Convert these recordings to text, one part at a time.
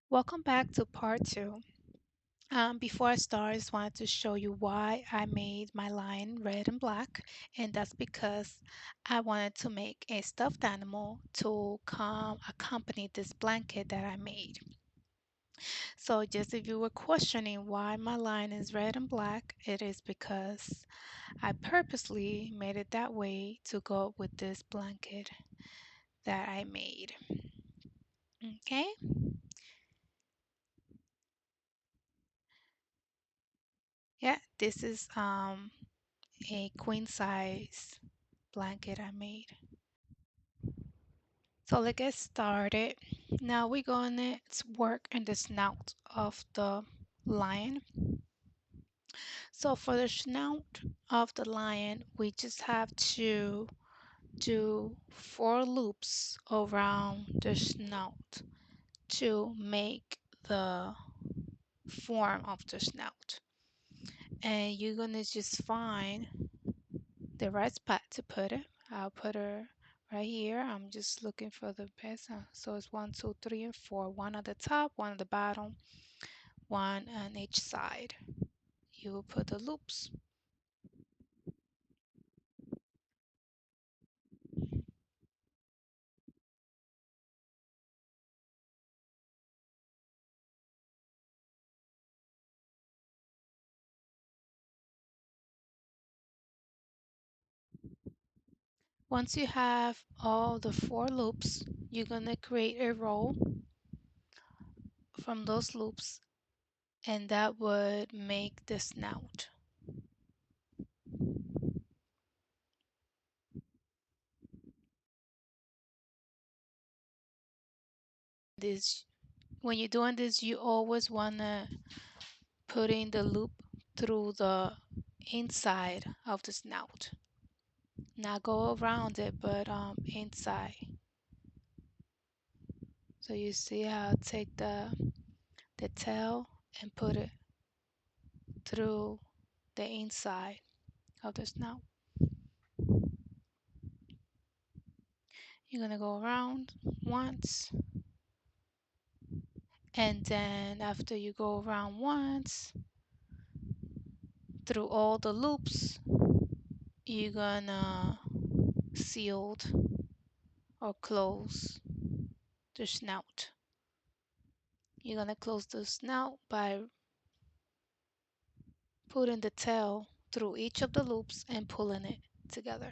Welcome back to part two. Before I start, I just wanted to show you why I made my line red and black, and that's because I wanted to make a stuffed animal to come accompany this blanket that I made. So just if you were questioning why my line is red and black, it is because I purposely made it that way to go with this blanket that I made. Okay? Yeah, this is a queen size blanket I made. So let's get started. Now we're gonna work in the snout of the lion. So for the snout of the lion, we just have to do 4 loops around the snout to make the form of the snout. And you're gonna just find the right spot to put it. I'll put her right here. I'm just looking for the best. So it's 1, 2, 3, and 4. One at the top, one at the bottom, one on each side. You will put the loops. Once you have all the 4 loops, you're gonna create a row from those loops, and that would make the snout. This, when you're doing this, you always wanna put in the loop through the inside of the snout. Not go around it, but inside. So you see how I take the tail and put it through the inside of the snout. You're gonna go around once, and then after you go around once through all the loops, you're gonna seal or close the snout. You're gonna close the snout by putting the tail through each of the loops and pulling it together.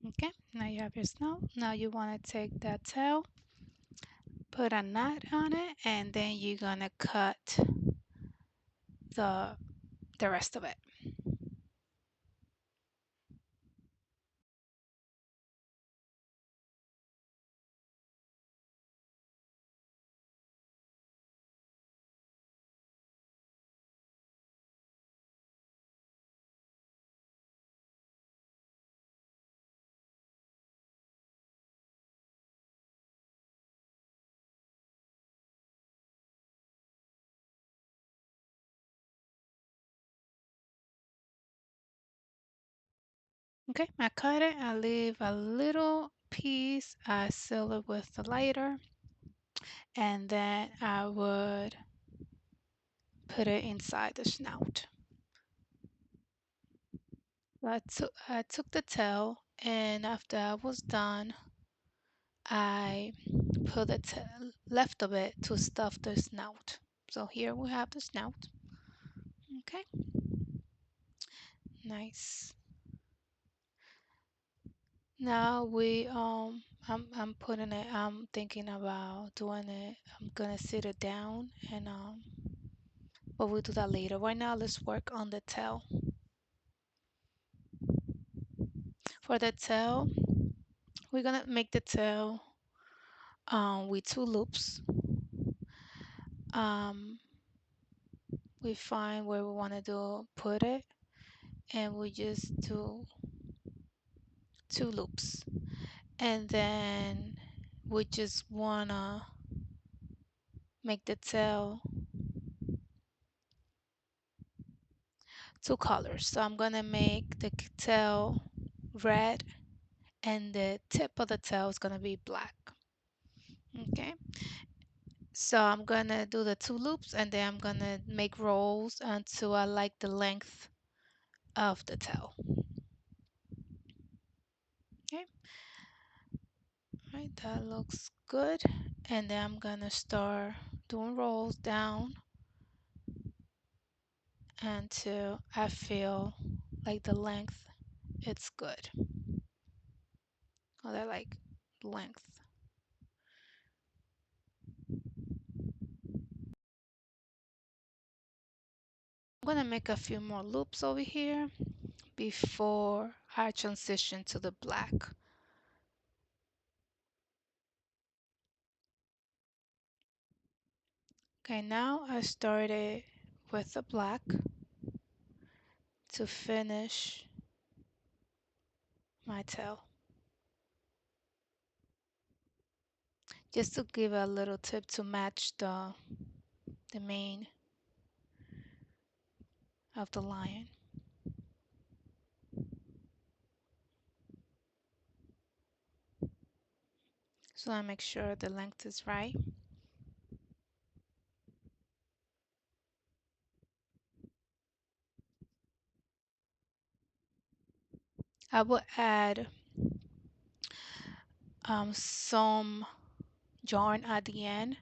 Okay, now you have your snout. Now you want to take that tail, put a knot on it, and then you're gonna cut the the rest of it. Okay, I cut it. I leave a little piece. I seal it with the lighter, and then I would put it inside the snout. I took the tail, and after I was done, I put the left of it to stuff the snout. So here we have the snout. Okay, nice. Now I'm putting it. I'm thinking about doing it. I'm gonna sit it down and but we'll do that later. Right now, let's work on the tail. For the tail, we're gonna make the tail with 2 loops. Um, we find where we want to do put it, and we just do 2 loops. And then we just wanna make the tail two colors. So I'm gonna make the tail red and the tip of the tail is gonna be black. Okay, so I'm gonna do the two loops and then I'm gonna make rolls until I like the length of the tail. Okay, right, that looks good. And then I'm gonna start doing rolls down until I feel like the length it's good. Or that like length. I'm gonna make a few more loops over here before I transition to the black. Okay, now I started with the black to finish my tail. Just to give a little tip to match the mane of the lion. So I make sure the length is right. I will add some yarn at the end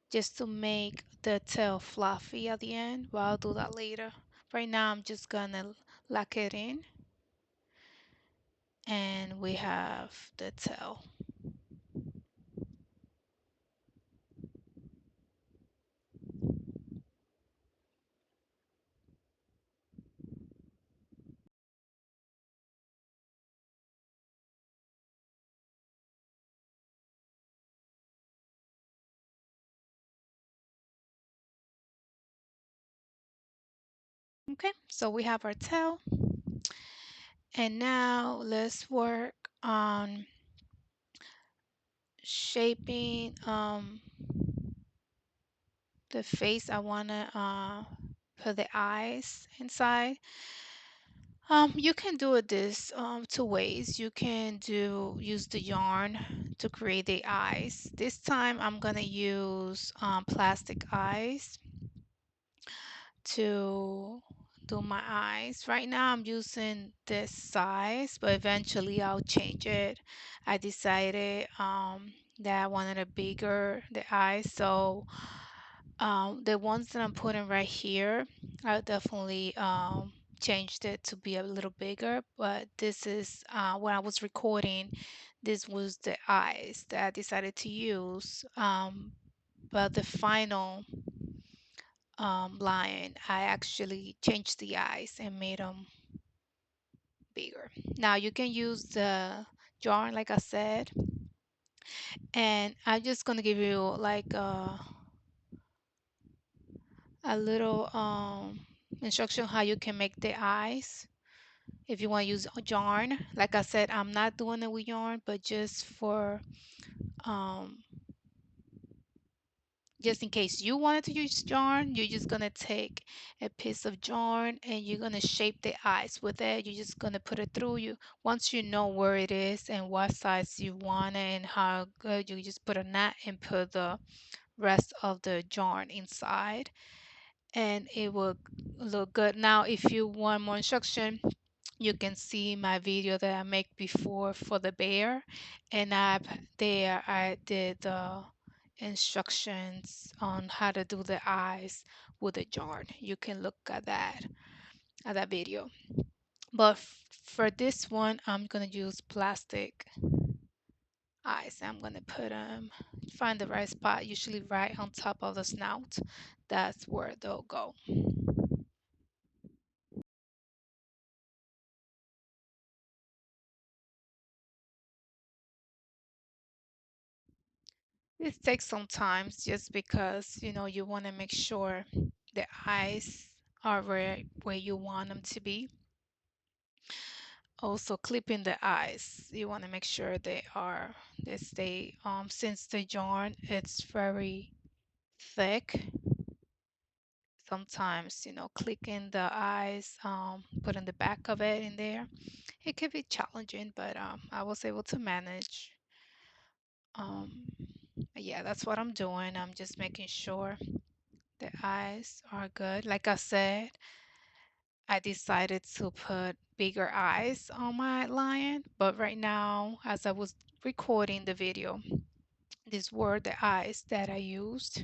just to make the tail fluffy at the end, but I'll do that later. Right now I'm just gonna lock it in and we have the tail. Okay, so we have our tail and now let's work on shaping the face. I wanna put the eyes inside. You can do it this two ways. You can use the yarn to create the eyes. This time I'm gonna use plastic eyes to do my eyes. Right now I'm using this size, but eventually I'll change it. I decided that I wanted a bigger the eyes, so the ones that I'm putting right here, I definitely changed it to be a little bigger, but this is when I was recording, this was the eyes that I decided to use. But the final line, I actually changed the eyes and made them bigger. Now you can use the yarn, like I said, and I'm just gonna give you like a little instruction how you can make the eyes. If you want to use yarn, like I said, I'm not doing it with yarn, but um, just in case you wanted to use yarn, you're just gonna take a piece of yarn and you're gonna shape the eyes with it. You're just gonna put it through you. Once you know where it is and what size you want it and how good, you just put a knot and put the rest of the yarn inside, and it will look good. Now, if you want more instruction, you can see my video that I make before for the bear, and there I did the instructions on how to do the eyes with the yarn. You can look at that video. But for this one, I'm gonna use plastic eyes. I'm gonna put them, find the right spot, usually right on top of the snout. That's where they'll go. It takes some time just because you want to make sure the eyes are where you want them to be. Also clipping the eyes. You want to make sure they stay since the yarn it's very thick. Sometimes, clicking the eyes, putting the back of it in there, it can be challenging, but I was able to manage. Um, yeah, that's what I'm doing. I'm just making sure the eyes are good. Like I said, I decided to put bigger eyes on my lion, but right now, as I was recording the video, these were the eyes that I used.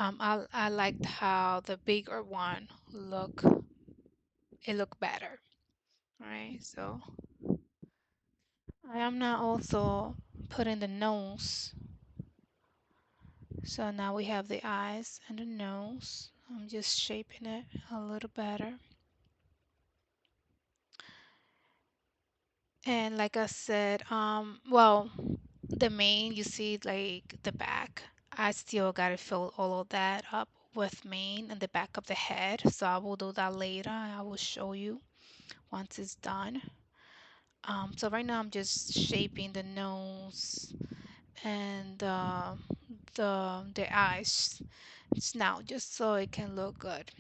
I liked how the bigger one looked better, right? So I am now also putting the nose. So now we have the eyes and the nose. I'm just shaping it a little better. And like I said, well, the mane, you see like the back. I still gotta fill all of that up with mane and the back of the head. So I will do that later. I will show you once it's done. So right now I'm just shaping the nose and the eyes snout just so it can look good.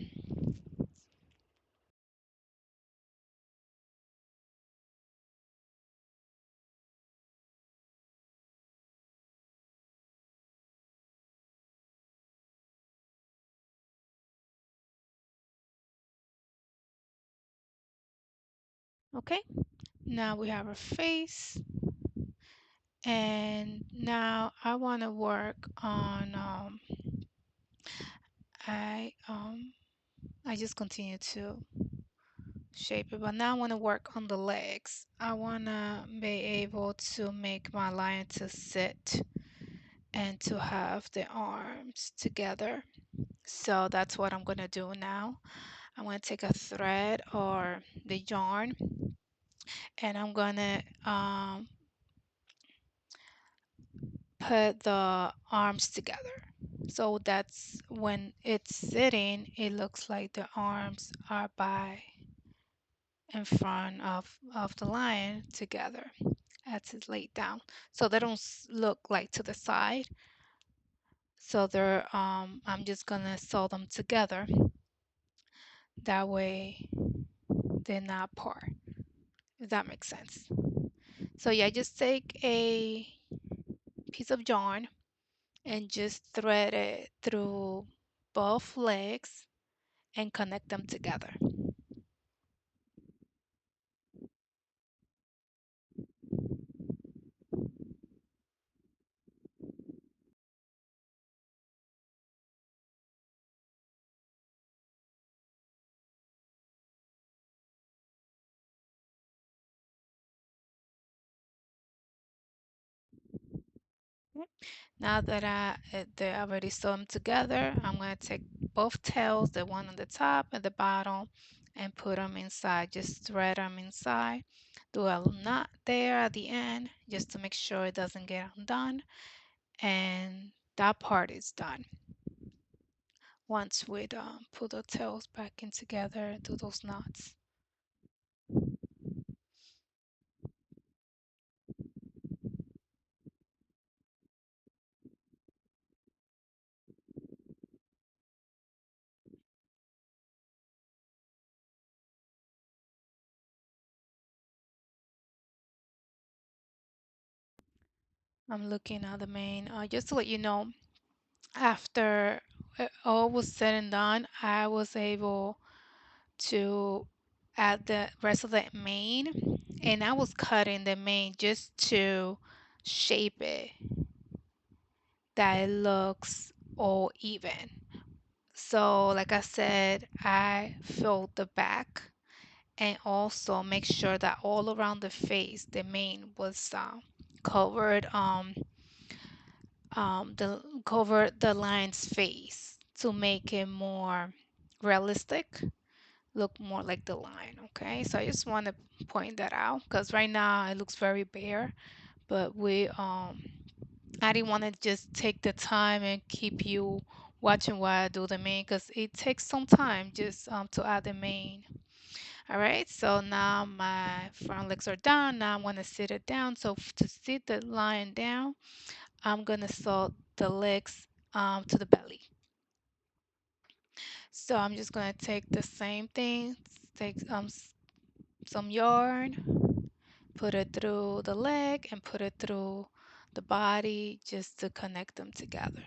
Okay, now we have our face, and now I want to work on I um I just continue to shape it, but now I want to work on the legs. I want to be able to make my lion to sit and to have the arms together. So that's what I'm going to do now. I'm going to take a thread or the yarn, and I'm going to put the arms together. So that's when it's sitting, it looks like the arms are by in front of the lion together as it's laid down. So they don't look like to the side. So I'm just gonna sew them together. That way they're not apart, if that makes sense. So yeah, just take a piece of yarn and just thread it through both legs and connect them together. Okay. Now that they already sew them together, I'm going to take both tails, the one on the top and the bottom, and put them inside. Just thread them inside. Do a knot there at the end just to make sure it doesn't get undone. And that part is done. Once we put the tails back in together, do those knots. I'm looking at the main. Just to let you know, after all was said and done, I was able to add the rest of the mane, and I was cutting the mane just to shape it that it looks all even. So like I said, I filled the back and also make sure that all around the face the mane was covered the lion's face to make it more realistic, look more like the lion. Okay, so I just want to point that out because right now it looks very bare, but we I didn't want to just take the time and keep you watching while I do the mane because it takes some time just to add the mane. All right, so now my front legs are down. Now I'm going to sit it down. So to sit the line down, I'm going to sew the legs to the belly. So I'm just going to take the same thing, take some yarn, put it through the leg and put it through the body just to connect them together.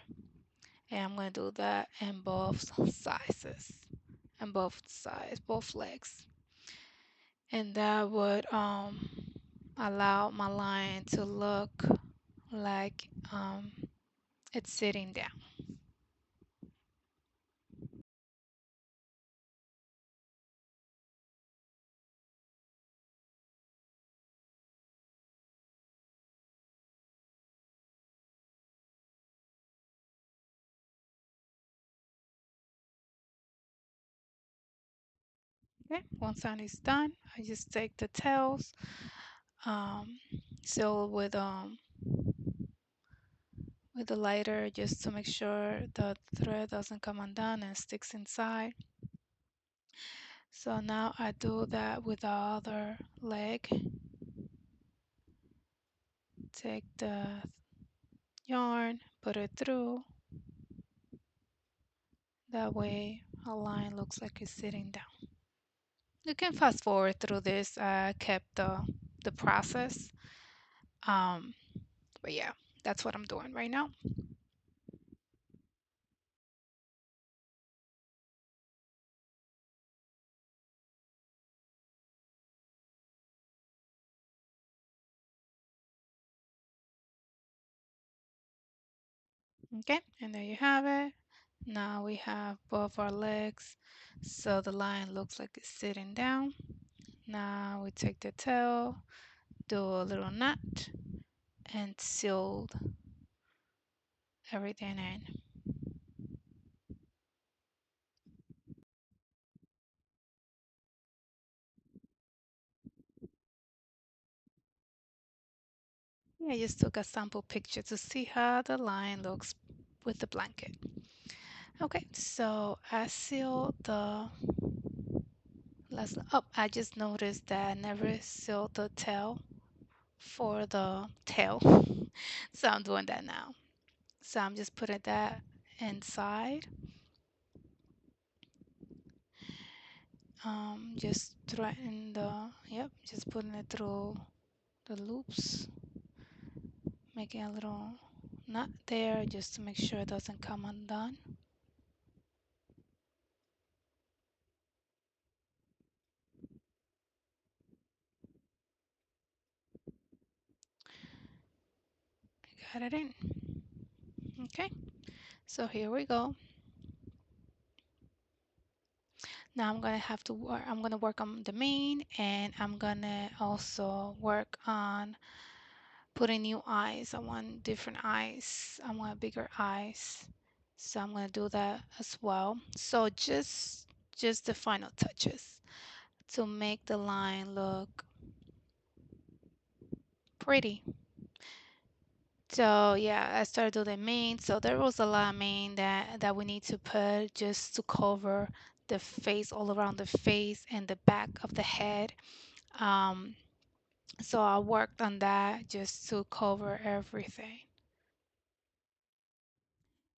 And I'm going to do that in both sizes and both legs. And that would allow my line to look like it's sitting down. Okay, once that is done, I just take the tails, um, seal with the lighter just to make sure the thread doesn't come undone and sticks inside. So now I do that with the other leg. Take the yarn, put it through. That way a line looks like it's sitting down. You can fast forward through this. I kept the process. Um, but yeah, that's what I'm doing right now. Okay, and there you have it. Now we have both our legs. So the line looks like it's sitting down. Now we take the tail, do a little knot, and seal everything in. Yeah, I just took a sample picture to see how the line looks with the blanket. Okay, so I sealed the last. Oh, I just noticed that I never sealed the tail for the tail. So I'm doing that now. So I'm just putting that inside. Just threading yep, just putting it through the loops, making a little knot there just to make sure it doesn't come undone. Got it in. Okay, so here we go. Now I'm gonna have to work, I'm gonna work on the mane and I'm gonna also work on putting new eyes. I want different eyes. I want bigger eyes. So I'm gonna do that as well. So just the final touches to make the line look pretty. So yeah, I started doing the mane. So there was a lot of mane that we need to put just to cover the face, all around the face and the back of the head. Um, so I worked on that just to cover everything.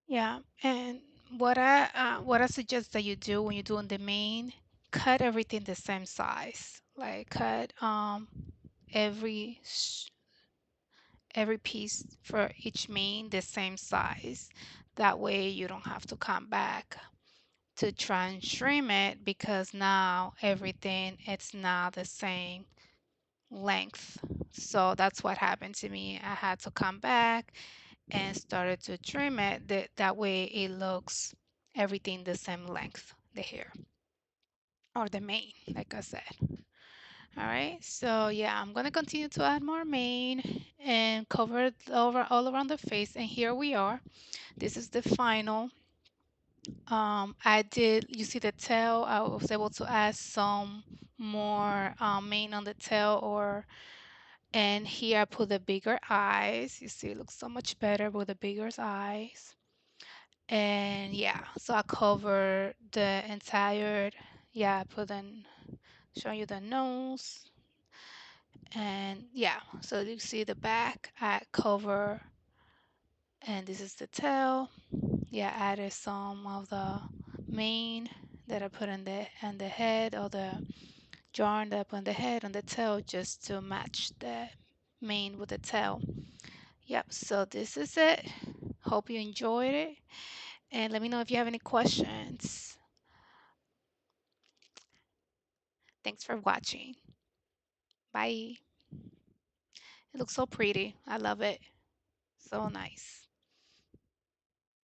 Yeah, and what I suggest that you do when you're doing the mane, cut everything the same size. Like cut every every piece for each mane the same size. That way you don't have to come back to try and trim it because now everything it's not the same length. So that's what happened to me. I had to come back and started to trim it. That way it looks everything the same length, the hair or the mane, like I said. All right, so yeah, I'm gonna continue to add more mane and cover it over all around the face. And here we are. This is the final. I did, you see the tail, I was able to add some more mane on the tail or and here I put the bigger eyes. You see it looks so much better with the bigger eyes. And yeah, so I covered the entire, yeah, I put in showing you the nose. And yeah, so you see the back, I cover, and this is the tail. Yeah, I added some of the mane that I put in the head, or the yarn that I put in the head and the tail, just to match the mane with the tail. Yep, so this is it. Hope you enjoyed it, and let me know if you have any questions. Thanks for watching. Bye. It looks so pretty. I love it. So nice.